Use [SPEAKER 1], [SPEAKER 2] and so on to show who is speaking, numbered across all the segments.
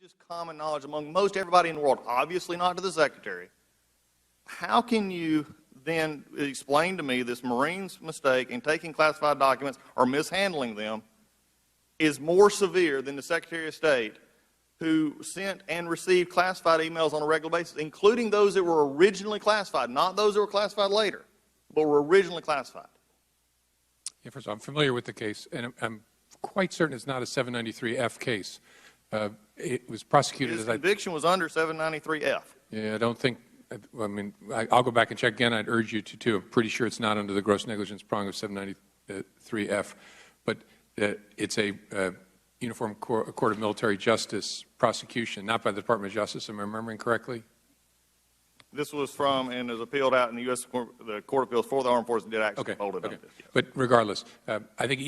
[SPEAKER 1] just common knowledge among most everybody in the world, obviously not to the Secretary. How can you then explain to me this Marine's mistake in taking classified documents or mishandling them is more severe than the Secretary of State, who sent and received classified emails on a regular basis, including those that were originally classified, not those that were classified later, but were originally classified?
[SPEAKER 2] Yeah, first of all, I'm familiar with the case, and I'm quite certain it's not a 793F case. It was prosecuted
[SPEAKER 1] His
[SPEAKER 2] as
[SPEAKER 1] conviction was under 793F.
[SPEAKER 2] Yeah, I don't think. I mean, I'll go back and check again. I'd urge you to too. I'm pretty sure it's not under the gross negligence prong of 793F, but it's a Uniform Court of Military Justice prosecution, not by the Department of Justice. Am I remembering correctly?
[SPEAKER 1] This was from and is appealed out in the U.S. Court of Appeals for the Armed Forces did actually hold it on this. Yes.
[SPEAKER 2] But regardless, I think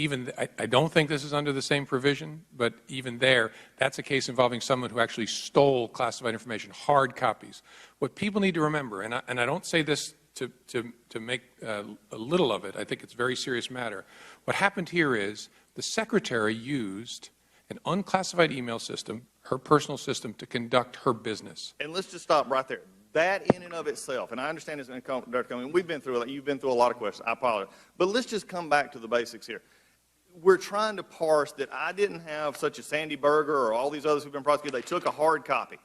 [SPEAKER 2] I don't think this is under the same provision, but even there, that's a case involving someone who actually stole classified information, hard copies. What people need to remember, and I don't say this to make a little of it, I think it's a very serious matter. What happened here is the Secretary used an unclassified email system, her personal system, to conduct her business.
[SPEAKER 1] And let's just stop right there. That in and of itself, and I understand it's going to come, Dr. Cummings, we've been through, you've been through a lot of questions, I apologize. But let's just come back to the basics here. We're trying to parse that I didn't have such a Sandy Berger or all these others who've been prosecuted, they took a hard copy.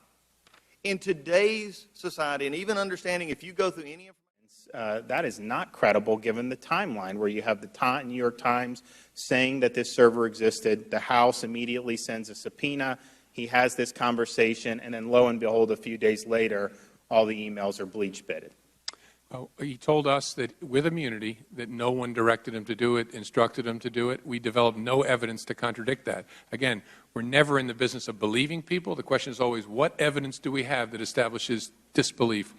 [SPEAKER 1] In today's society, and even understanding if you go through any information,
[SPEAKER 3] that is not credible given the timeline where you have the New York Times saying that this server existed, the House immediately sends a subpoena, he has this conversation, and then lo and behold, a few days later, all the emails are bleach-bitted.
[SPEAKER 2] Oh, he told us that with immunity, that no one directed him to do it, instructed him to do it. We developed no evidence to contradict that. Again, we're never in the business of believing people. The question is always, what evidence do we have that establishes disbelief?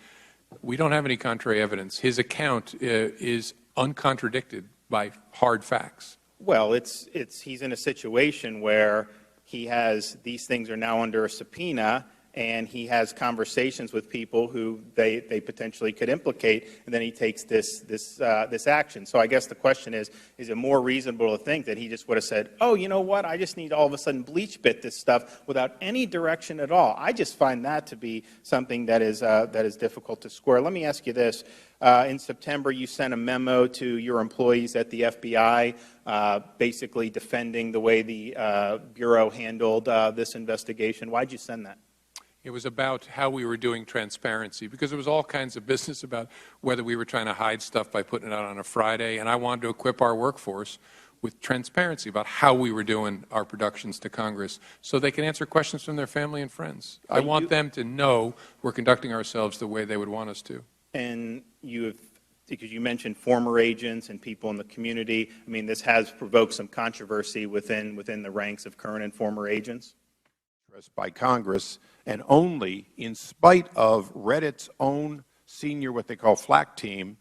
[SPEAKER 2] We don't have any contrary evidence. His account is uncontradicted by hard facts.
[SPEAKER 3] Well, he's in a situation where he has, these things are now under a subpoena, and he has conversations with people who they potentially could implicate, and then he takes this action. So I guess the question is it more reasonable to think that he just would have said, oh, you know what, I just need to all of a sudden bleach-bit this stuff without any direction at all? I just find that to be something that is difficult to square. Let me ask you this. In September, you sent a memo to your employees at the FBI basically defending the way the Bureau handled this investigation. Why did you send that?
[SPEAKER 2] It was about how we were doing transparency, because there was all kinds of business about whether we were trying to hide stuff by putting it out on a Friday, and I wanted to equip our workforce with transparency about how we were doing our productions to Congress so they can answer questions from their family and friends. I want them to know we're conducting ourselves the way they would want us to.
[SPEAKER 3] And because you mentioned former agents and people in the community, I mean, this has provoked some controversy within the ranks of current and former agents?
[SPEAKER 4] By Congress, and only in spite of Reddit's own senior, what they call flak team,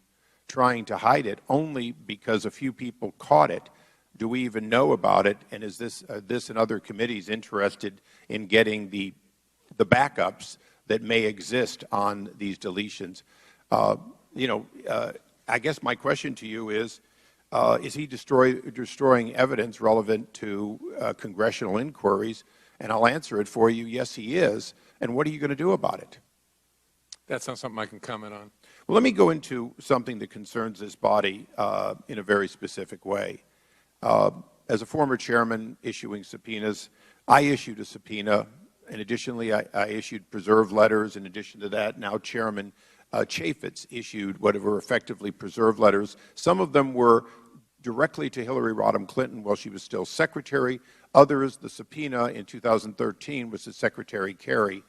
[SPEAKER 4] trying to hide it, only because a few people caught it, do we even know about it, and is this and other committees interested in getting the backups that may exist on these deletions? I guess my question to you is he destroying evidence relevant to congressional inquiries? And I'll answer it for you, yes, he is. And what are you going to do about it?
[SPEAKER 2] That's not something I can comment on.
[SPEAKER 4] Well, let me go into something that concerns this body in a very specific way. As a former chairman issuing subpoenas, I issued a subpoena, and additionally, I issued preserved letters. In addition to that, now Chairman Chaffetz issued what were effectively preserved letters. Some of them were directly to Hillary Rodham Clinton while she was still Secretary. Others, the subpoena in 2013 was to Secretary Kerry.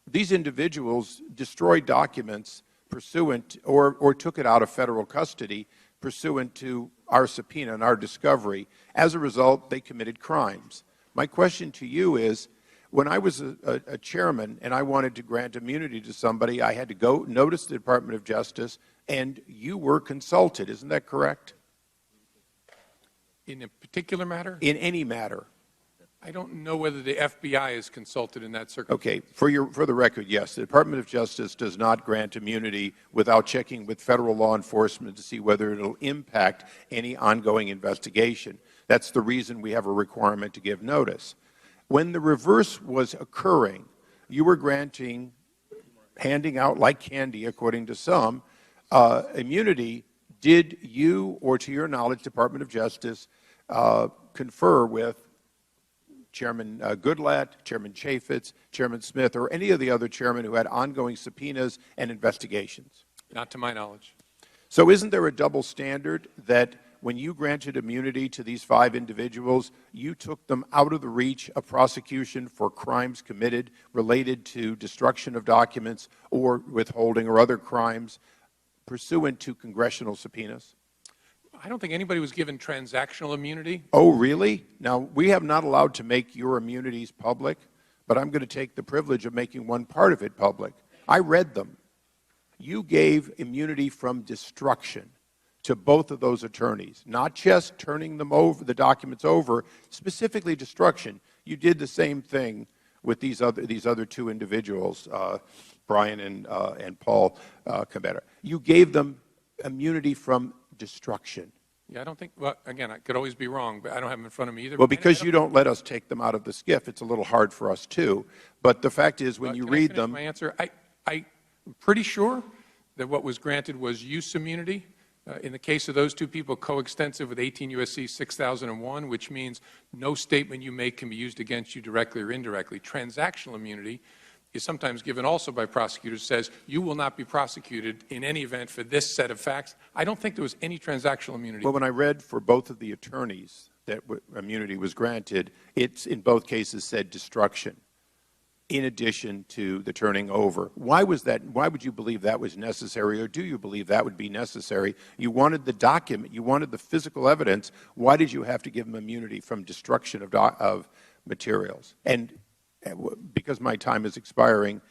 [SPEAKER 4] These individuals destroyed documents pursuant or took it out of federal custody pursuant to our subpoena and our discovery. As a result, they committed crimes. My question to you is, when I was a chairman and I wanted to grant immunity to somebody, I had to go notice the Department of Justice, and you were consulted. Isn't that correct?
[SPEAKER 2] In a particular matter?
[SPEAKER 4] In any matter.
[SPEAKER 2] I don't know whether the FBI is consulted in that circumstance.
[SPEAKER 4] Okay. For the record, yes. The Department of Justice does not grant immunity without checking with federal law enforcement to see whether it will impact any ongoing investigation. That's the reason we have a requirement to give notice. When the reverse was occurring, you were handing out like candy, according to some, immunity. Did you, or to your knowledge, Department of Justice, confer with Chairman Goodlatte, Chairman Chaffetz, Chairman Smith, or any of the other chairmen who had ongoing subpoenas and investigations?
[SPEAKER 2] Not to my knowledge.
[SPEAKER 4] So isn't there a double standard that when you granted immunity to these 5 individuals, you took them out of the reach of prosecution for crimes committed related to destruction of documents or withholding or other crimes pursuant to congressional subpoenas?
[SPEAKER 2] I don't think anybody was given transactional immunity.
[SPEAKER 4] Oh, really? Now, we have not allowed to make your immunities public, but I'm going to take the privilege of making one part of it public. I read them. You gave immunity from destruction to both of those attorneys, not just turning them over, the documents over, specifically destruction. You did the same thing with these other 2 individuals, Brian and Paul Cabera. You gave them immunity from destruction.
[SPEAKER 2] Yeah, I don't think, well, again, I could always be wrong, but I don't have them in front of me either.
[SPEAKER 4] Well, because you don't let us take them out of the skiff, it's a little hard for us too. But the fact is, when you read them...
[SPEAKER 2] My answer, I'm pretty sure that what was granted was use immunity. In the case of those 2 people, coextensive with 18 U.S.C. 6001, which means no statement you make can be used against you directly or indirectly. Transactional immunity is sometimes given also by prosecutors, says you will not be prosecuted in any event for this set of facts. I don't think there was any transactional immunity.
[SPEAKER 4] Well, when I read for both of the attorneys that immunity was granted, it's in both cases said destruction, in addition to the turning over. Why was that? Why would you believe that was necessary, or do you believe that would be necessary? You wanted the document. You wanted the physical evidence. Why did you have to give them immunity from destruction of materials? And because my time is expiring,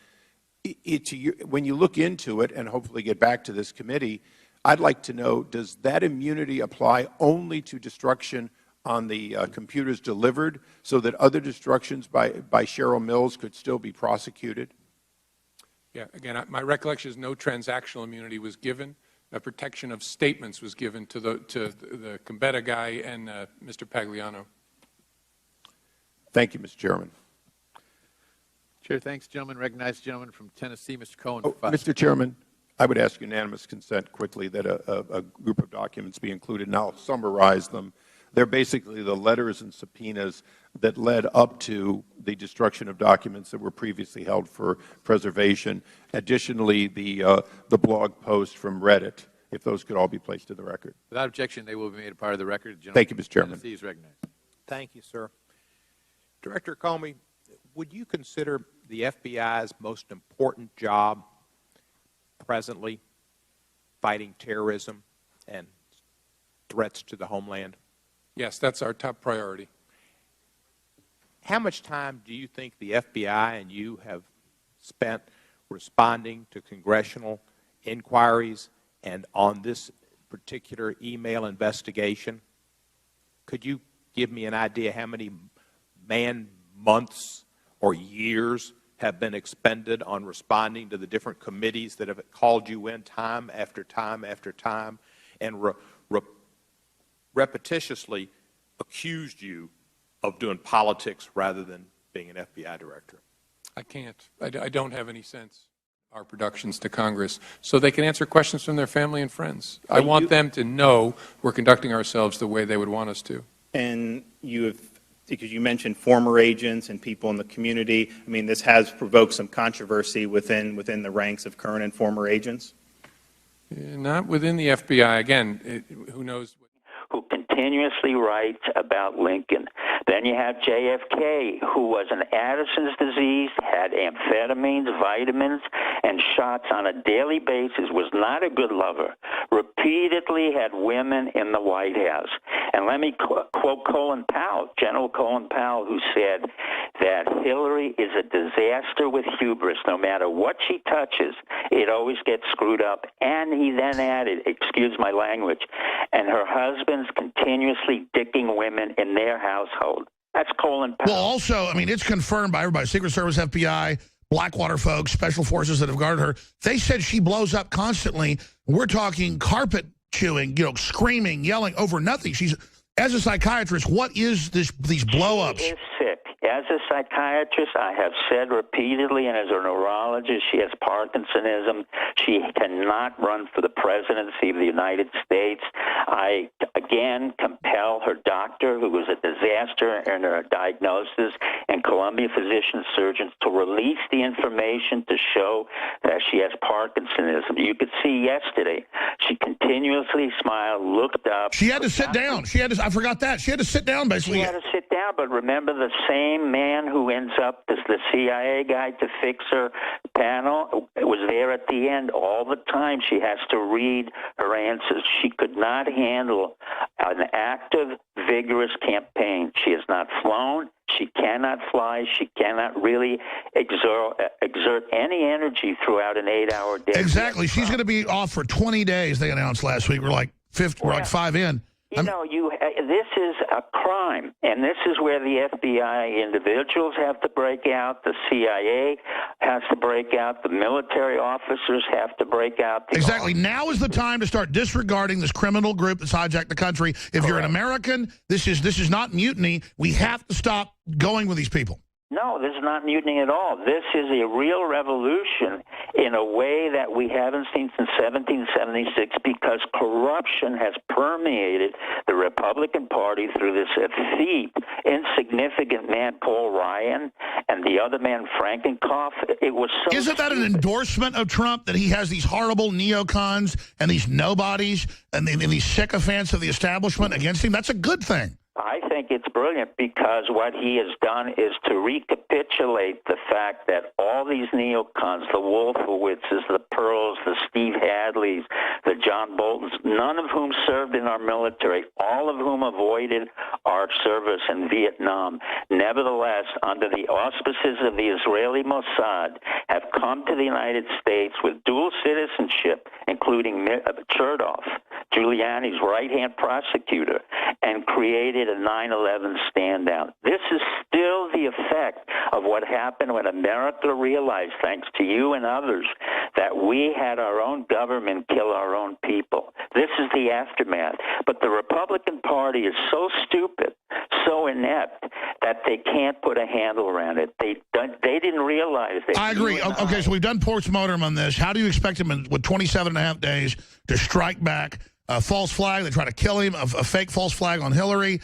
[SPEAKER 4] when you look into it and hopefully get back to this committee, I'd like to know, does that immunity apply only to destruction on the computers delivered so that other destructions by Cheryl Mills could still be prosecuted?
[SPEAKER 2] Yeah, again, my recollection is no transactional immunity was given. A protection of statements was given to the Combetta guy and Mr. Pagliano.
[SPEAKER 4] Thank you, Mr. Chairman.
[SPEAKER 5] Chair, thanks, gentlemen. Recognize the gentleman from Tennessee, Mr. Cohen.
[SPEAKER 4] Mr. Chairman, I would ask unanimous consent quickly that a group of documents be included, and I'll summarize them. They're basically the letters and subpoenas that led up to the destruction of documents that were previously held for preservation. Additionally, the blog post from Reddit, if those could all be placed to the record.
[SPEAKER 5] Without objection, they will be made a part of the record.
[SPEAKER 4] Thank you, Mr. Chairman.
[SPEAKER 5] Tennessee is recognized.
[SPEAKER 6] Thank you, sir. Director Comey, would you consider the FBI's most important job presently fighting terrorism and threats to the homeland?
[SPEAKER 2] Yes, that's our top priority.
[SPEAKER 6] How much time do you think the FBI and you have spent responding to congressional inquiries and on this particular email investigation? Could you give me an idea how many months or years have been expended on responding to the different committees that have called you in time after time after time and repetitiously accused you of doing politics rather than being an FBI director?
[SPEAKER 2] I can't. I don't have any sense. Our productions to Congress so they can answer questions from their family and friends. I want them to know we're conducting ourselves the way they would want us to.
[SPEAKER 3] And you have, because you mentioned former agents and people in the community, I mean, this has provoked some controversy within the ranks of current and former agents?
[SPEAKER 2] Not within the FBI. Again, who knows?
[SPEAKER 7] Who continuously writes about Lincoln. Then you have JFK, who was an Addison's disease, had amphetamines, vitamins, and shots on a daily basis, was not a good lover, repeatedly had women in the White House. And let me quote Colin Powell, General Colin Powell, who said that Hillary is a disaster with hubris. No matter what she touches, it always gets screwed up. And he then added, excuse my language, and her husband's continuously dicking women in their household. That's Colin Powell.
[SPEAKER 8] Well, also, I mean, it's confirmed by everybody, Secret Service, FBI, Blackwater folks, special forces that have guarded her. They said she blows up constantly. We're talking carpet chewing, you know, screaming, yelling over nothing. She's, as a psychiatrist, what is these blow-ups?
[SPEAKER 7] She is sick. As a psychiatrist, I have said repeatedly, and as a neurologist, she has Parkinsonism. She cannot run for the presidency of the United States. I, again, compel her doctor, who was a disaster in her diagnosis, and Columbia physician surgeons to release the information to show that she has Parkinsonism. You could see yesterday, she continuously smiled, looked up.
[SPEAKER 8] She had to sit down. She had to, I forgot that. She had to sit down, basically.
[SPEAKER 7] She had to sit down, but remember the same man who ends up as the CIA guy to fix her panel was there at the end all the time. She has to read her answers. She could not handle an active, vigorous campaign. She has not flown. She cannot fly. She cannot really exert any energy throughout an 8-hour day.
[SPEAKER 8] Exactly. She's going to be off for 20 days, they announced last week. We're like 5 in.
[SPEAKER 7] You know, this is a crime, and this is where the FBI individuals have to break out, the CIA has to break out, the military officers have to break out.
[SPEAKER 8] Exactly. Now is the time to start disregarding this criminal group that's hijacked the country. If you're an American, this is not mutiny. We have to stop going with these people.
[SPEAKER 7] No, this is not mutiny at all. This is a real revolution in a way that we haven't seen since 1776 because corruption has permeated the Republican Party through this effete, insignificant man, Paul Ryan, and the other man, Frankenkopf. It was so
[SPEAKER 8] Isn't that an endorsement of Trump, that he has these horrible neocons and these nobodies and these sycophants of the establishment against him? That's a good thing.
[SPEAKER 7] I think it's brilliant because what he has done is to recapitulate the fact that all these neocons, the Wolfowitzes, the Pearls, the Steve Hadleys, the John Boltons, none of whom served in our military, all of whom avoided our service in Vietnam, nevertheless, under the auspices of the Israeli Mossad, have come to the United States with dual citizenship, including Chertoff, Giuliani's right-hand prosecutor, and created a 9/11 stand-down. This is still the effect of what happened when America realized, thanks to you and others, that we had our own government kill our own people. This is the aftermath. But the Republican Party is so stupid, so inept, that they can't put a handle around it. They didn't realize that.
[SPEAKER 8] I agree. Okay, so we've done postmortem on this. How do you expect him with 27 and a half days to strike back? A false flag, they try to kill him, a fake false flag on Hillary,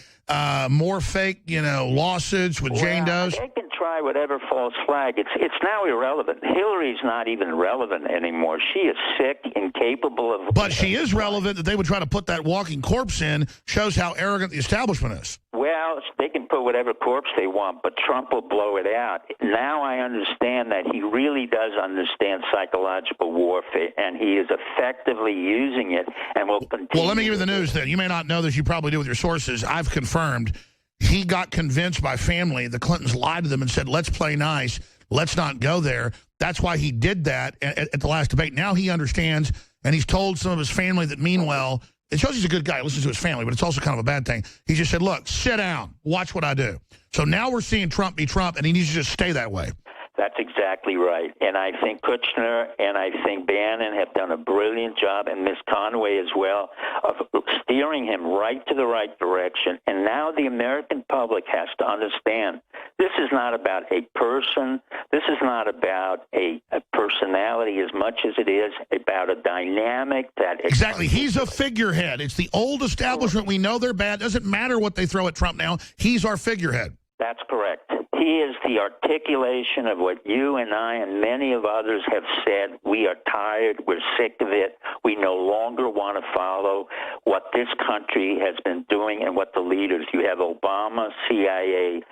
[SPEAKER 8] more fake, lawsuits with Jane Doe's.
[SPEAKER 7] They can try whatever false flag. It's now irrelevant. Hillary's not even relevant anymore. She is sick, incapable of...
[SPEAKER 8] But she is relevant. That they would try to put that walking corpse in shows how arrogant the establishment is.
[SPEAKER 7] Well, they can put whatever corpse they want, but Trump will blow it out. Now I understand that he really does understand psychological warfare, and he is effectively using it and will continue.
[SPEAKER 8] Well, let me give you the news then. You may not know this. You probably do with your sources. I've confirmed he got convinced by family. The Clintons lied to them and said, let's play nice. Let's not go there. That's why he did that at the last debate. Now he understands, and he's told some of his family that mean well. It shows he's a good guy, listens to his family, but it's also kind of a bad thing. He just said, look, sit down, watch what I do. So now we're seeing Trump be Trump, and he needs to just stay that way.
[SPEAKER 7] That's exactly right. And I think Kushner and I think Bannon have done a brilliant job, and Ms. Conway as well, of steering him right to the right direction. And now the American public has to understand this is not about a person. This is not about a personality as much as it is about a dynamic that...
[SPEAKER 8] Exactly. He's a figurehead. It's the old establishment. We know they're bad. Doesn't matter what they throw at Trump now. He's our figurehead.
[SPEAKER 7] That's correct. He is the articulation of what you and I and many of others have said. We are tired. We're sick of it. We no longer want to follow what this country has been doing and what the leaders. You have Obama, CIA,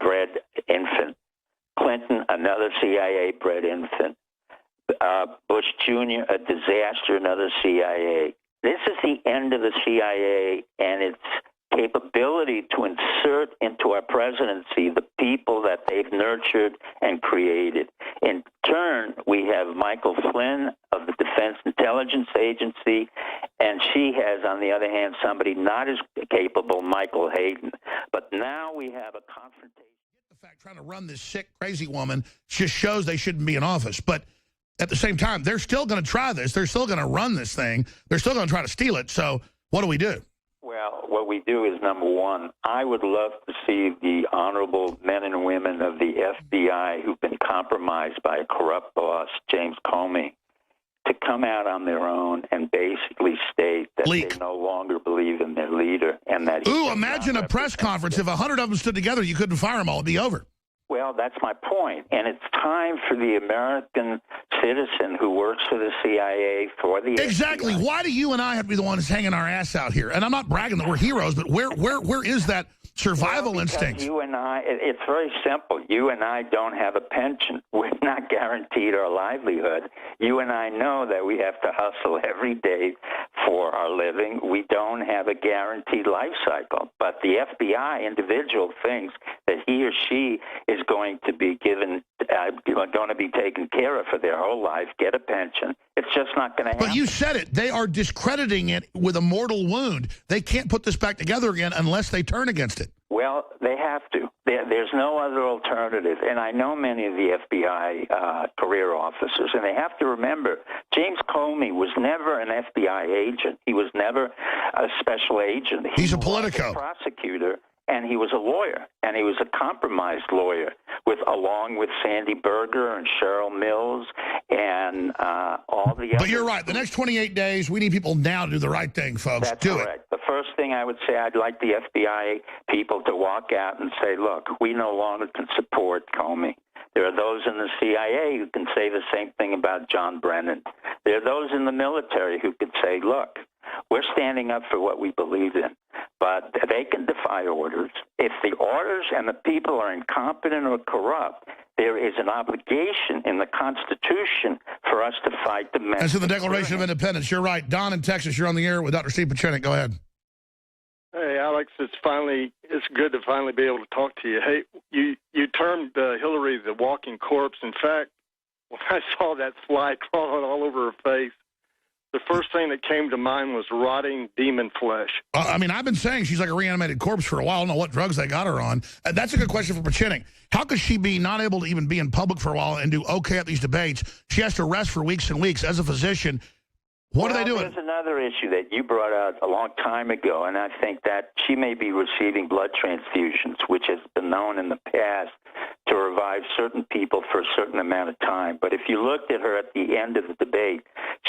[SPEAKER 7] bred infant. Clinton, another CIA-bred infant. Bush Jr., a disaster, another CIA. This is the end of the CIA and its capability to insert into our presidency the people that they've nurtured and created. In turn, we have Michael Flynn of the Defense Intelligence Agency, and she has, on the other hand, somebody not as capable, Michael Hayden. But now we have a confrontation.
[SPEAKER 8] The fact trying to run this sick, crazy woman just shows they shouldn't be in office. But at the same time, they're still going to try this. They're still going to run this thing. They're still going to try to steal it. So what do we do?
[SPEAKER 7] Well, what we do is, number one, I would love to see the honorable men and women of the FBI who've been compromised by a corrupt boss, James Comey, to come out on their own and basically state that they no longer believe in their leader and that.
[SPEAKER 8] Ooh, imagine a press conference. If 100 of them stood together, you couldn't fire them all. It'd be over.
[SPEAKER 7] Well, that's my point. And it's time for the American citizen who works for the CIA, for the
[SPEAKER 8] Exactly.
[SPEAKER 7] FBI.
[SPEAKER 8] Why do you and I have to be the ones hanging our ass out here? And I'm not bragging that we're heroes, but where is that survival instinct?
[SPEAKER 7] You and I, it's very simple. You and I don't have a pension. We're not guaranteed our livelihood. You and I know that we have to hustle every day for our living. We don't have a guaranteed life cycle. But the FBI individual thinks that he or she is going to be given, going to be taken care of for their whole life, get a pension. It's just not going to happen.
[SPEAKER 8] But you said it. They are discrediting it with a mortal wound. They can't put this back together again unless they turn against it.
[SPEAKER 7] Well, they have to. There's no other alternative. And I know many of the FBI career officers, and they have to remember, James Comey was never an FBI agent. He was never a special agent.
[SPEAKER 8] He's a Politico.
[SPEAKER 7] Was a prosecutor, and he was a lawyer, and he was a compromised lawyer, along with Sandy Berger and Cheryl Mills and all the others.
[SPEAKER 8] But you're right. The next 28 days, we need people now to do the right thing, folks.
[SPEAKER 7] That's
[SPEAKER 8] do
[SPEAKER 7] correct. The first thing I would say, I'd like the FBI people to walk out and say, look, we no longer can support Comey. There are those in the CIA who can say the same thing about John Brennan. There are those in the military who could say, look, we're standing up for what we believe in. But they can defy orders. If the orders and the people are incompetent or corrupt, there is an obligation in the Constitution for us to fight the men.
[SPEAKER 8] That's in the Declaration of Independence. You're right. Don in Texas, you're on the air with Dr. Steve Pachenik. Go ahead.
[SPEAKER 9] Hey, Alex, it's good to finally be able to talk to you. Hey, you termed Hillary the walking corpse. In fact, when I saw that fly crawling all over her face, the first thing that came to mind was rotting demon flesh.
[SPEAKER 8] I mean, I've been saying she's like a reanimated corpse for a while. I don't know what drugs they got her on. That's a good question for Pachenik. How could she be not able to even be in public for a while and do okay at these debates? She has to rest for weeks and weeks as a physician. What are they doing?
[SPEAKER 7] There's another issue that you brought out a long time ago, and I think that she may be receiving blood transfusions, which has been known in the past to revive certain people for a certain amount of time. But if you looked at her at the end of the debate,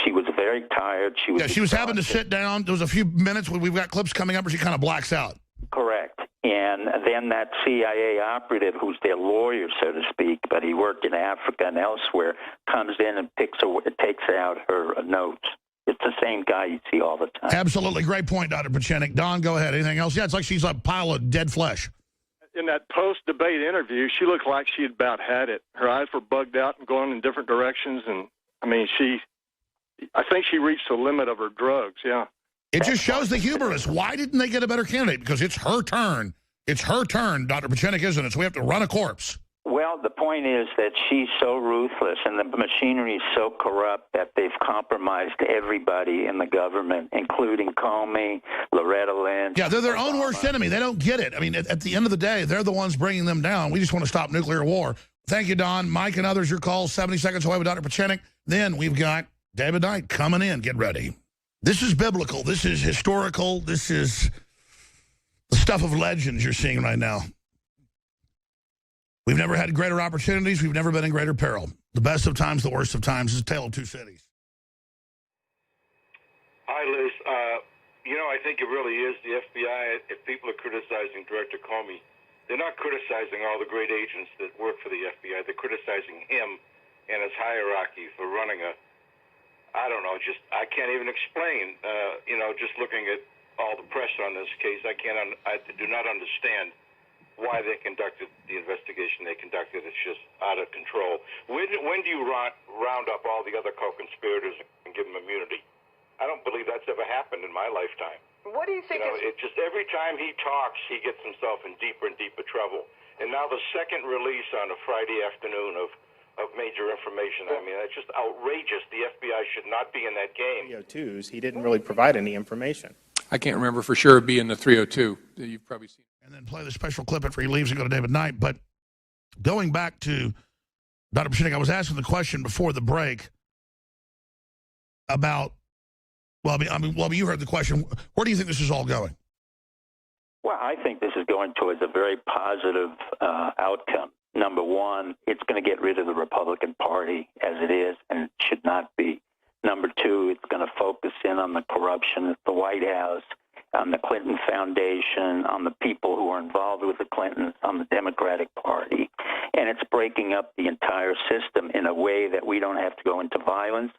[SPEAKER 7] she was very tired.
[SPEAKER 8] She was having to sit down. There was a few minutes when we've got clips coming up where she kind of blacks out.
[SPEAKER 7] Correct. And then that CIA operative, who's their lawyer, so to speak, but he worked in Africa and elsewhere, comes in and takes out her notes. It's the same guy you see all the time.
[SPEAKER 8] Absolutely. Great point, Dr. Pachenik. Don, go ahead. Anything else? Yeah, it's like she's a pile of dead flesh.
[SPEAKER 9] In that post-debate interview, she looked like she had about had it. Her eyes were bugged out and going in different directions. And, I mean, I think she reached the limit of her drugs, yeah.
[SPEAKER 8] It just shows the hubris. Why didn't they get a better candidate? Because it's her turn. It's her turn, Dr. Pachenik, isn't it? So we have to run a corpse.
[SPEAKER 7] Well, the point is that she's so ruthless and the machinery is so corrupt that they've compromised everybody in the government, including Comey, Loretta Lynch.
[SPEAKER 8] Yeah, they're their
[SPEAKER 7] Obama.
[SPEAKER 8] own worst enemy. They don't get it. I mean, at the end of the day, they're the ones bringing them down. We just want to stop nuclear war. Thank you, Don. Mike and others, your calls, 70 seconds away with Dr. Pachenik. Then we've got David Knight coming in. Get ready. This is biblical. This is historical. This is the stuff of legends you're seeing right now. We've never had greater opportunities. We've never been in greater peril. The best of times, the worst of times. It's a tale of two cities.
[SPEAKER 10] Hi, Liz. I think it really is the FBI. If people are criticizing Director Comey, they're not criticizing all the great agents that work for the FBI. They're criticizing him and his hierarchy for running I can't even explain, just looking at all the press on this case, I do not understand why they conducted the investigation they conducted. It's just out of control. When do you round up all the other co-conspirators and give them immunity? I don't believe that's ever happened in my lifetime.
[SPEAKER 11] What do you think?
[SPEAKER 10] It just every time he talks, he gets himself in deeper and deeper trouble. And now the second release on a Friday afternoon of major information. I mean, it's just outrageous. The FBI should not be in that game.
[SPEAKER 3] 302s, he didn't really provide any information.
[SPEAKER 2] I can't remember for sure being the 302. You've probably seen it.
[SPEAKER 8] And then play the special clip after he leaves and go to David Knight. But going back to Dr. Pachenik, I was asking the question before the break about, you heard the question, where do you think this is all going?
[SPEAKER 7] Well, I think this is going towards a very positive outcome. Number one, it's going to get rid of the Republican Party as it is, and it should not be. Number two, it's going to focus in on the corruption at the White House, on the Clinton Foundation, on the people who are involved with the Clintons, on the Democratic Party. And it's breaking up the entire system in a way that we don't have to go into violence.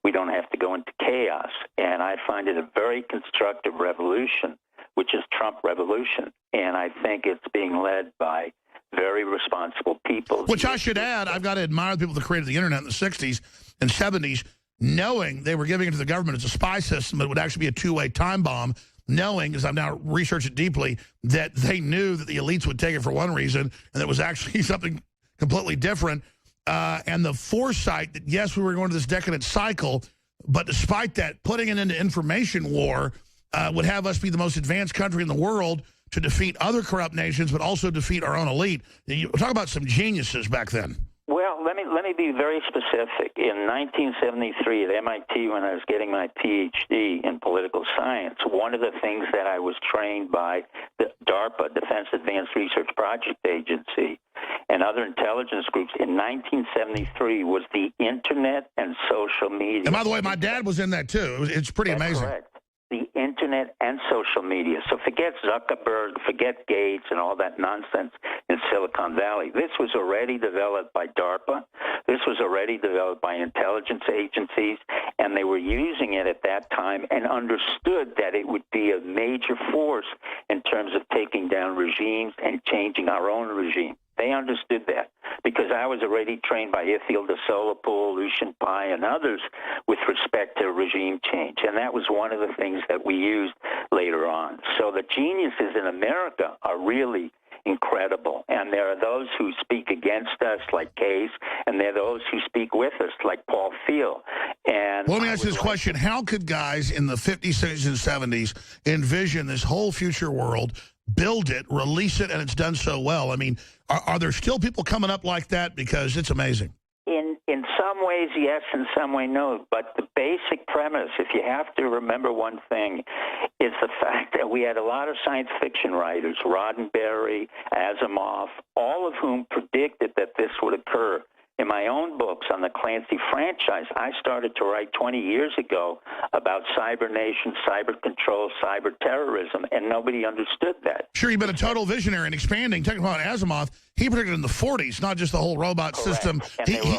[SPEAKER 7] We don't have to go into chaos. And I find it a very constructive revolution, which is Trump revolution. And I think it's being led by very responsible people.
[SPEAKER 8] Which I should add, I've got to admire the people that created the internet in the 60s and 70s, knowing they were giving it to the government as a spy system that would actually be a two-way time bomb, knowing, as I've now researched it deeply, that they knew that the elites would take it for one reason and that it was actually something completely different. And the foresight that, yes, we were going to this decadent cycle, but despite that, putting it into information war would have us be the most advanced country in the world to defeat other corrupt nations, but also defeat our own elite. You talk about some geniuses back then.
[SPEAKER 7] Well, let me be very specific. In 1973 at MIT, when I was getting my PhD in political science, one of the things that I was trained by the DARPA, Defense Advanced Research Project Agency, and other intelligence groups in 1973 was the Internet and social media.
[SPEAKER 8] And by the way, my dad was in that too. It's pretty
[SPEAKER 7] That's
[SPEAKER 8] amazing.
[SPEAKER 7] Correct. The Internet and social media. So forget Zuckerberg, forget Gates and all that nonsense in Silicon Valley. This was already developed by DARPA. This was already developed by intelligence agencies, and they were using it at that time and understood that it would be a major force in terms of taking down regimes and changing our own regime. They understood that because I was already trained by Ithiel de Solapool, Lucian Pai, and others with respect to regime change. And that was one of the things that we used later on. So the geniuses in America are really incredible. And there are those who speak against us, like Case, and there are those who speak with us, like Paul Thiel. And
[SPEAKER 8] well, let me ask you this question. How could guys in the 50s, 60s, and 70s envision this whole future world, build it, release it, and it's done so well? I mean, are there still people coming up like that? Because it's amazing.
[SPEAKER 7] In some ways, yes. In some way, no. But the basic premise, if you have to remember one thing, is the fact that we had a lot of science fiction writers, Roddenberry, Asimov, all of whom predicted that this would occur. In my own books on the Clancy franchise, I started to write 20 years ago about cyber nation, cyber control, cyber terrorism, and nobody understood that.
[SPEAKER 8] Sure, you've been a total visionary and expanding. Talking about Asimov, he predicted in the 40s, not just the whole robot
[SPEAKER 7] Correct.
[SPEAKER 8] system.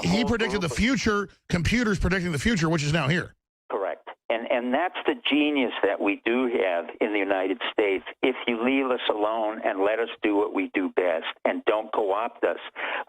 [SPEAKER 8] He predicted the future, computers predicting the future, which is now here.
[SPEAKER 7] Correct. And that's the genius that we do have in the United States. If you leave us alone and let us do what we do best and don't co-opt us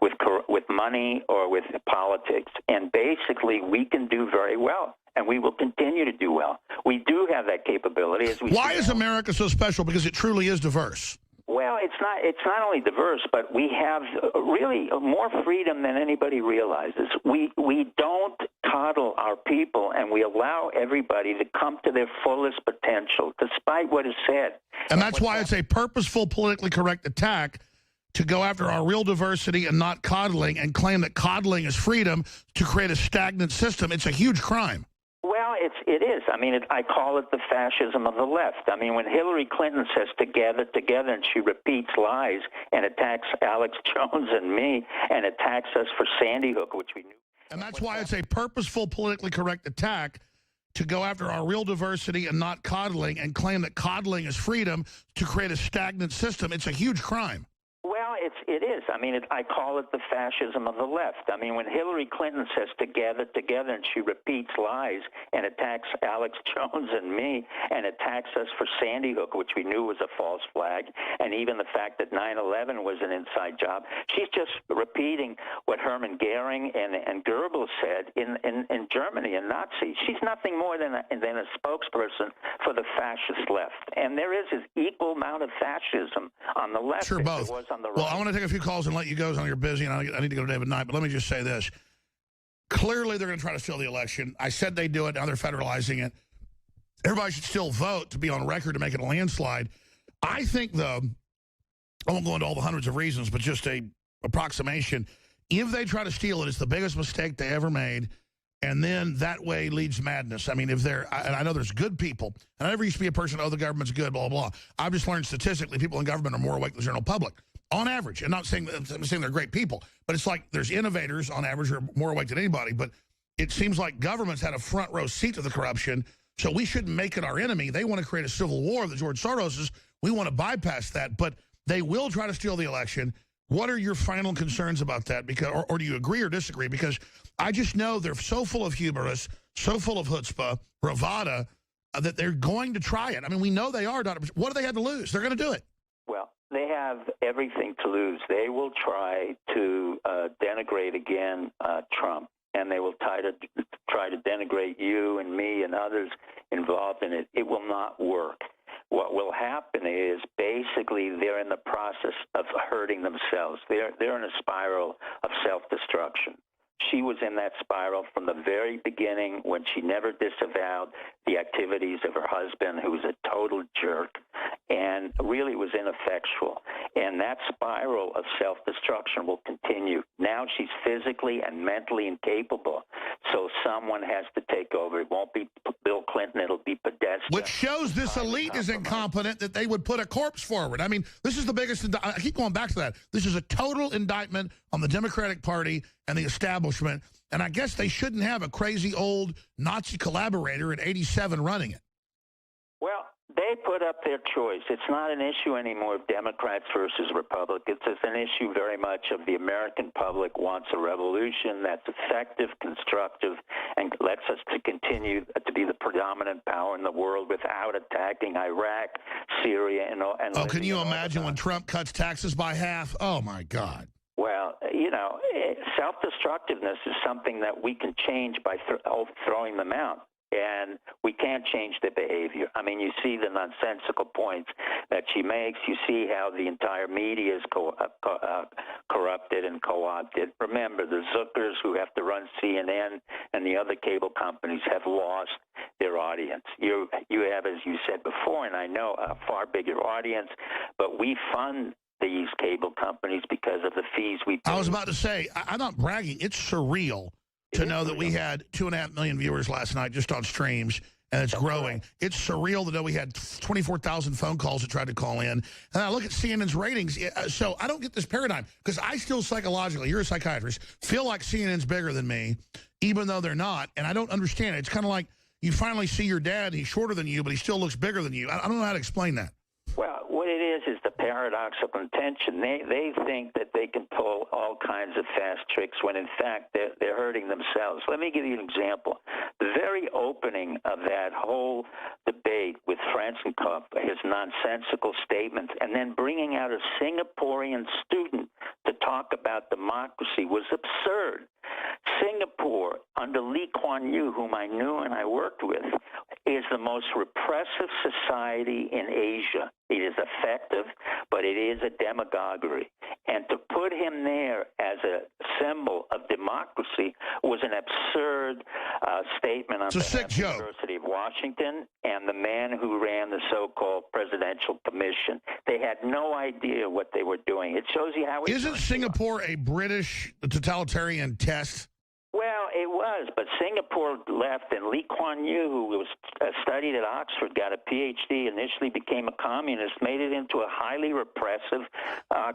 [SPEAKER 7] with money or with politics, and basically we can do very well. And we will continue to do well. We do have that capability.
[SPEAKER 8] Why is America so special? Because it truly is diverse.
[SPEAKER 7] Well, it's not only diverse, but we have really more freedom than anybody realizes. We don't coddle our people, and we allow everybody to come to their fullest potential, despite what is said.
[SPEAKER 8] And that's why it's a purposeful, politically correct attack to go after our real diversity and not coddling, and claim that coddling is freedom to create a stagnant system. It's a huge crime.
[SPEAKER 7] Well, it is. I mean, I call it the fascism of the left. I mean, when Hillary Clinton says together, and she repeats lies and attacks Alex Jones and me and attacks us for Sandy Hook, which we knew.
[SPEAKER 8] And that's why it's a purposeful, politically correct attack to go after our real diversity and not coddling, and claim that coddling is freedom to create a stagnant system. It's a huge crime.
[SPEAKER 7] Well, it is. I mean, I call it the fascism of the left. I mean, when Hillary Clinton says together, and she repeats lies and attacks Alex Jones and me and attacks us for Sandy Hook, which we knew was a false flag, and even the fact that 9/11 was an inside job, she's just repeating what Hermann Goering and Goebbels said in Germany and Nazi. She's nothing more than a spokesperson for the fascist left. And there is an equal amount of fascism on the left.
[SPEAKER 8] Sure, both.
[SPEAKER 7] On the right.
[SPEAKER 8] Well, I want to take a few calls and let you go. I know you're busy, and I need to go to David Knight. But let me just say this. Clearly, they're going to try to steal the election. I said they do it. Now they're federalizing it. Everybody should still vote to be on record to make it a landslide. I think, though, I won't go into all the hundreds of reasons, but just a approximation. If they try to steal it, it's the biggest mistake they ever made. And then that way leads madness. I mean, if and I know there's good people, and I never used to be a person, oh, the government's good, blah, blah, blah. I've just learned statistically people in government are more awake than the general public, on average. I'm saying they're great people, but it's like there's innovators on average who are more awake than anybody, but it seems like government's had a front row seat to the corruption, so we shouldn't make it our enemy. They want to create a civil war, the George Soroses. We want to bypass that, but they will try to steal the election. What are your final concerns about that? Because, or do you agree or disagree? Because I just know they're so full of hubris, so full of chutzpah, bravada, that they're going to try it. I mean, we know they are. What do they have to lose? They're going to do it.
[SPEAKER 7] Well, they have everything to lose. They will try to denigrate again Trump, and they will try to denigrate you and me and others involved in it. It will not work. What will happen is basically they're in the process of hurting themselves. They're in a spiral of self-destruction. She was in that spiral from the very beginning when she never disavowed the activities of her husband, who was a total jerk, and really was ineffectual. And that spiral of self-destruction will continue. Now she's physically and mentally incapable, so someone has to take over. It won't be Bill Clinton, it'll be Podesta.
[SPEAKER 8] Which shows this elite is incompetent that they would put a corpse forward. I mean, this is the biggest, I keep going back to that. This is a total indictment on the Democratic Party and the establishment, and I guess they shouldn't have a crazy old Nazi collaborator at 87 running it.
[SPEAKER 7] Well, they put up their choice. It's not an issue anymore of Democrats versus Republicans. It's an issue very much of the American public wants a revolution that's effective, constructive, and lets us to continue to be the predominant power in the world without attacking Iraq, Syria, and
[SPEAKER 8] oh, can you imagine when Trump cuts taxes by half? Oh, my God.
[SPEAKER 7] Well, you know, self-destructiveness is something that we can change by throwing them out. And we can't change the behavior. I mean, you see the nonsensical points that she makes. You see how the entire media is corrupted and co-opted. Remember, the Zuckers who have to run CNN and the other cable companies have lost their audience. You have, as you said before, and I know, a far bigger audience, but we fund these cable companies because of the fees we pay.
[SPEAKER 8] I was about to say, I'm not bragging. It's surreal to know that we had 2.5 million viewers last night just on streams, and it's growing. It's surreal to know we had 24,000 phone calls that tried to call in. And I look at CNN's ratings, so I don't get this paradigm, because I still psychologically, you're a psychiatrist, feel like CNN's bigger than me, even though they're not, and I don't understand it. It's kind of like you finally see your dad, he's shorter than you, but he still looks bigger than you. I don't know how to explain that.
[SPEAKER 7] Well, what it is the paradox of contention. They think that they can pull all kinds of fast tricks when, in fact, they're hurting themselves. Let me give you an example. The very opening of that whole debate with Francenkopf, his nonsensical statements, and then bringing out a Singaporean student to talk about democracy was absurd. Singapore, under Lee Kuan Yew, whom I knew and I worked with, is the most repressive society in Asia. It is effective, but it is a demagoguery. And to put him there as a symbol of democracy was an absurd statement on behalf of the University of Washington and the man who ran the so-called Presidential Commission. They had no idea what they were doing. It shows you how...
[SPEAKER 8] Isn't Singapore a British totalitarian test?
[SPEAKER 7] Well, it was, but Singapore left, and Lee Kuan Yew, who was studied at Oxford, got a Ph.D., initially became a communist, made it into a highly repressive...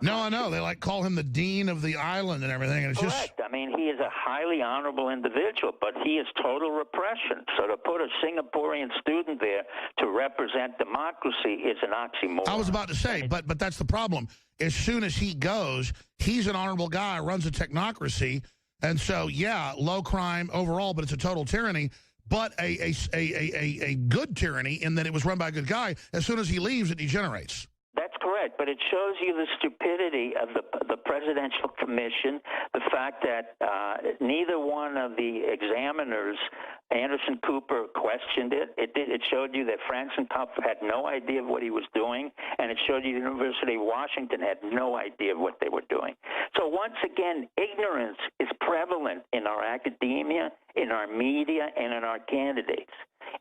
[SPEAKER 8] No, I know. They call him the dean of the island and everything. And it's
[SPEAKER 7] correct. I mean, he is a highly honorable individual, but he is total repression. So to put a Singaporean student there to represent democracy is an oxymoron.
[SPEAKER 8] I was about to say, but that's the problem. As soon as he goes, he's an honorable guy, runs a technocracy. And so, yeah, low crime overall, but it's a total tyranny, but a good tyranny in that it was run by a good guy. As soon as he leaves, it degenerates.
[SPEAKER 7] That's correct, but it shows you the stupidity of the Presidential Commission, the fact that neither one of the examiners, Anderson Cooper, questioned it. It showed you that Francenkopf had no idea of what he was doing, and it showed you the University of Washington had no idea of what they were doing. So once again, ignorance is prevalent in our academia, in our media, and in our candidates.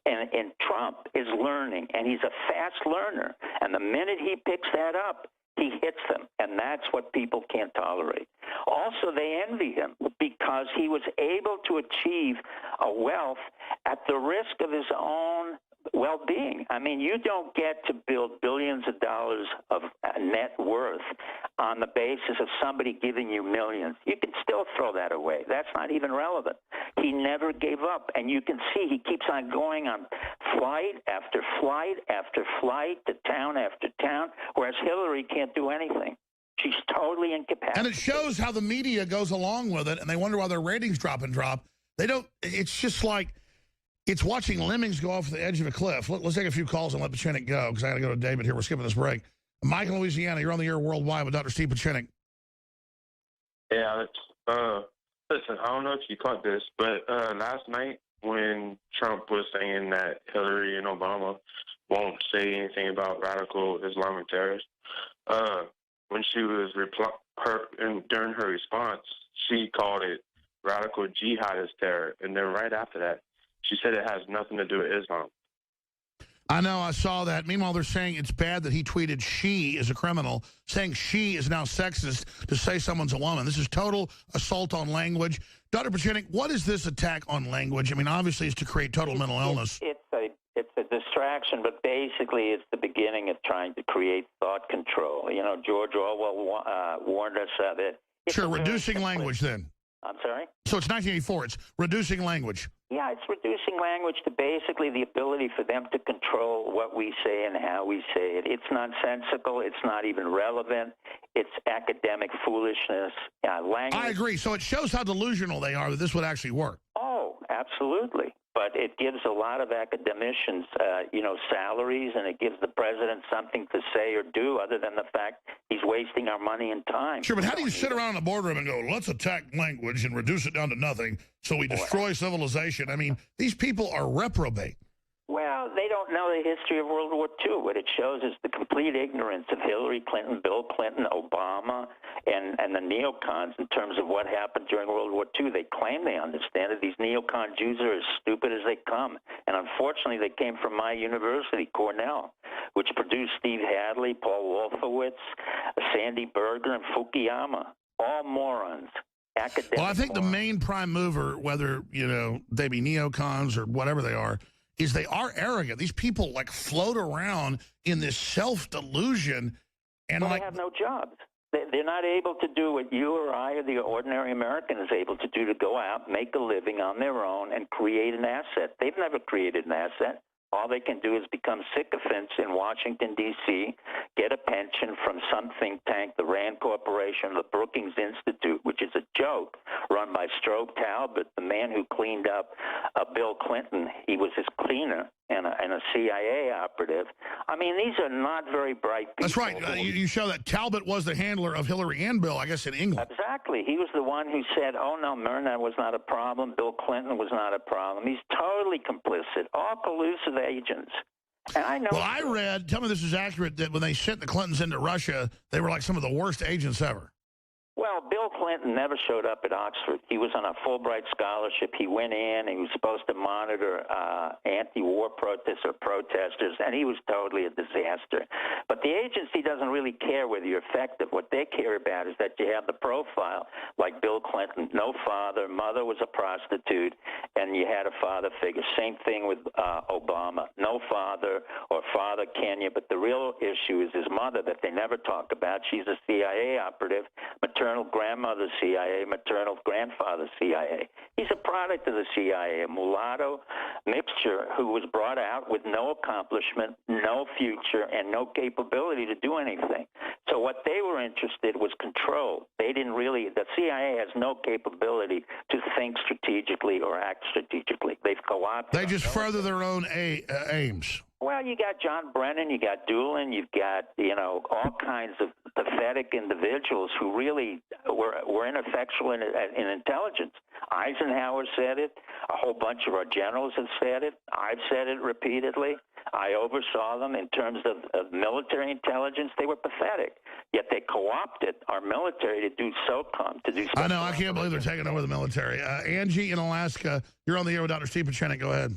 [SPEAKER 7] And Trump is learning, and he's a fast learner. And the minute he picks that up, he hits them, and that's what people can't tolerate. Also, they envy him because he was able to achieve a wealth at the risk of his own well-being. I mean, you don't get to build billions of dollars of net worth on the basis of somebody giving you millions. You can still throw that away. That's not even relevant. He never gave up, and you can see he keeps on going on flight after flight after flight to town after town, whereas Hillary can't do anything. She's totally incapacitated.
[SPEAKER 8] And it shows how the media goes along with it, and they wonder why their ratings drop. They don't, it's just like, it's watching lemmings go off the edge of a cliff. Let's take a few calls and let Pachenik go, because I got to go to David here. We're skipping this break. Mike in Louisiana, you're on the air worldwide with Dr. Steve Pachenik.
[SPEAKER 11] Yeah, listen, I don't know if you caught this, but last night when Trump was saying that Hillary and Obama won't say anything about radical Islamic terrorists, when she was during her response, she called it radical jihadist terror, and then right after that, she said it has nothing to do with Islam.
[SPEAKER 8] I know, I saw that. Meanwhile, they're saying it's bad that he tweeted she is a criminal, saying she is now sexist to say someone's a woman. This is total assault on language. Dr. Pachenik, what is this attack on language? I mean, obviously it's to create total mental illness.
[SPEAKER 7] It's a distraction, but basically it's the beginning of trying to create thought control. You know, George Orwell warned us of it.
[SPEAKER 8] Sure, reducing language then.
[SPEAKER 7] I'm sorry?
[SPEAKER 8] So it's 1984. It's reducing language.
[SPEAKER 7] Yeah, it's reducing language to basically the ability for them to control what we say and how we say it. It's nonsensical. It's not even relevant. It's academic foolishness. Language.
[SPEAKER 8] I agree. So it shows how delusional they are that this would actually work.
[SPEAKER 7] Oh, absolutely. But it gives a lot of academicians, salaries, and it gives the president something to say or do other than the fact he's wasting our money and time.
[SPEAKER 8] Sure, but how do you sit around in the boardroom and go, let's attack language and reduce it down to nothing so we destroy civilization? I mean, these people are reprobate.
[SPEAKER 7] Well, they don't know the history of World War II. What it shows is the complete ignorance of Hillary Clinton, Bill Clinton, Obama, and the neocons in terms of what happened during World War II. They claim they understand it. These neocon Jews are as stupid as they come. And unfortunately, they came from my university, Cornell, which produced Steve Hadley, Paul Wolfowitz, Sandy Berger, and Fukuyama. All morons. Academic
[SPEAKER 8] Well, I think
[SPEAKER 7] morons.
[SPEAKER 8] the main prime mover, whether, they be neocons or whatever they are, is they are arrogant. These people, float around in this self-delusion. And
[SPEAKER 7] they have no jobs. They're not able to do what you or I or the ordinary American is able to do, to go out, make a living on their own, and create an asset. They've never created an asset. All they can do is become sycophants in Washington, D.C., get a pension from some think tank, the Rand Corporation, the Brookings Institute, which is a joke, run by Strobe Talbot, the man who cleaned up Bill Clinton. He was his cleaner and a CIA operative. I mean, these are not very bright people.
[SPEAKER 8] That's right. You show that Talbot was the handler of Hillary and Bill, I guess, in England.
[SPEAKER 7] Exactly. He was the one who said, oh, no, Myrna was not a problem. Bill Clinton was not a problem. He's totally complicit, all collusive agents. And I know.
[SPEAKER 8] Well, I read, tell me this is accurate, that when they sent the Clintons into Russia, they were like some of the worst agents ever.
[SPEAKER 7] Well, Bill Clinton never showed up at Oxford. He was on a Fulbright scholarship. He went in, and he was supposed to monitor anti-war protests or protesters, and he was totally a disaster. But the agency doesn't really care whether you're effective. What they care about is that you have the profile, like Bill Clinton, no father, mother was a prostitute, and you had a father figure. Same thing with Obama, no father or father Kenya, but the real issue is his mother that they never talk about. She's a CIA operative, maternal grandmother CIA, maternal grandfather CIA. He's a product of the CIA, a mulatto mixture who was brought out with no accomplishment, no future, and no capability to do anything. So what they were interested was control. They didn't really, the CIA has no capability to think strategically or act strategically. They've co-opted.
[SPEAKER 8] They just further their own aims.
[SPEAKER 7] Well, you got John Brennan, you got Doolin, you've got, all kinds of pathetic individuals who really were ineffectual in intelligence. Eisenhower said it. A whole bunch of our generals have said it. I've said it repeatedly. I oversaw them in terms of military intelligence. They were pathetic. Yet they co-opted our military to do SOCOM, to do.
[SPEAKER 8] I know. I can't believe they're taking over the military. Angie in Alaska, you're on the air with Dr. Steve Pachenik. Go ahead.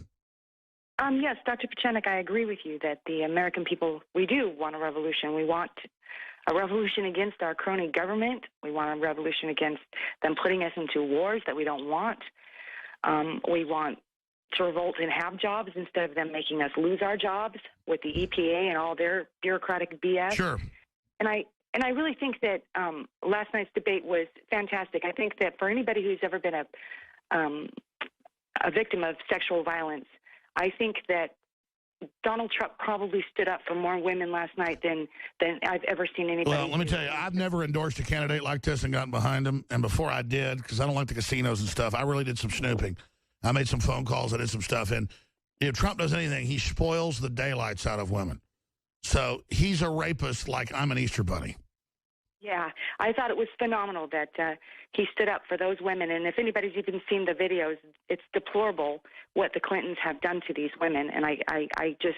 [SPEAKER 12] Yes, Dr. Pachenik, I agree with you that the American people, we do want a revolution. We want a revolution against our crony government. We want a revolution against them putting us into wars that we don't want. We want to revolt and have jobs instead of them making us lose our jobs with the EPA and all their bureaucratic BS.
[SPEAKER 8] Sure.
[SPEAKER 12] And I really think that last night's debate was fantastic. I think that for anybody who's ever been a victim of sexual violence, I think that Donald Trump probably stood up for more women last night than I've ever seen anybody.
[SPEAKER 8] Well, let me tell you, I've never endorsed a candidate like this and gotten behind him. And before I did, because I don't like the casinos and stuff, I really did some snooping. I made some phone calls. I did some stuff. And if Trump does anything, he spoils the daylights out of women. So he's a rapist like I'm an Easter bunny.
[SPEAKER 12] Yeah, I thought it was phenomenal that he stood up for those women. And if anybody's even seen the videos, it's deplorable what the Clintons have done to these women. And I just,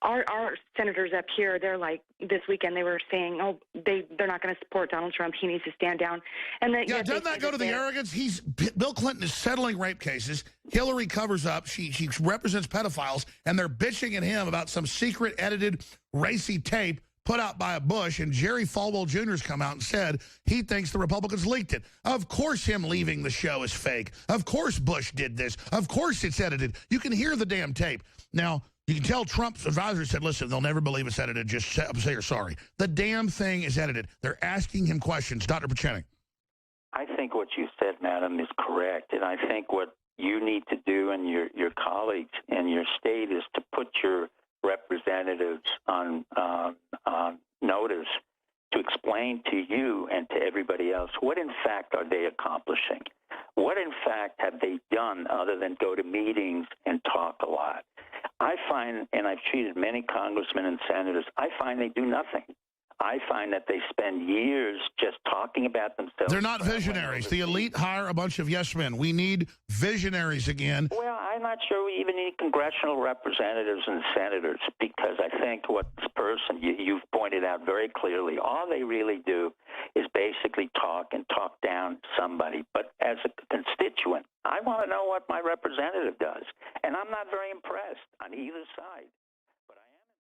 [SPEAKER 12] our senators up here, they're like, this weekend they were saying, oh, they're not going to support Donald Trump. He needs to stand down. And
[SPEAKER 8] Yeah, doesn't that go to the arrogance? Bill Clinton is settling rape cases. Hillary covers up. She represents pedophiles, and they're bitching at him about some secret edited racy tape put out by a Bush, and Jerry Falwell Jr. has come out and said he thinks the Republicans leaked it. Of course him leaving the show is fake. Of course Bush did this. Of course it's edited. You can hear the damn tape. Now, you can tell Trump's advisor said, listen, they'll never believe it's edited. Just say you're sorry. The damn thing is edited. They're asking him questions. Dr. Pachenik.
[SPEAKER 7] I think what you said, madam, is correct. And I think what you need to do and your colleagues in your state is to put your representatives on notice to explain to you and to everybody else what in fact are they accomplishing. What in fact have they done other than go to meetings and talk a lot? I find, and I've treated many congressmen and senators, I find they do nothing. I find that they spend years just talking about themselves.
[SPEAKER 8] They're not visionaries. The elite hire a bunch of yes men. We need visionaries again.
[SPEAKER 7] Well, I'm not sure we even need congressional representatives and senators, because I think what this person, you've pointed out very clearly, all they really do is basically talk and talk down somebody. But as a constituent, I want to know what my representative does. And I'm not very impressed on either side.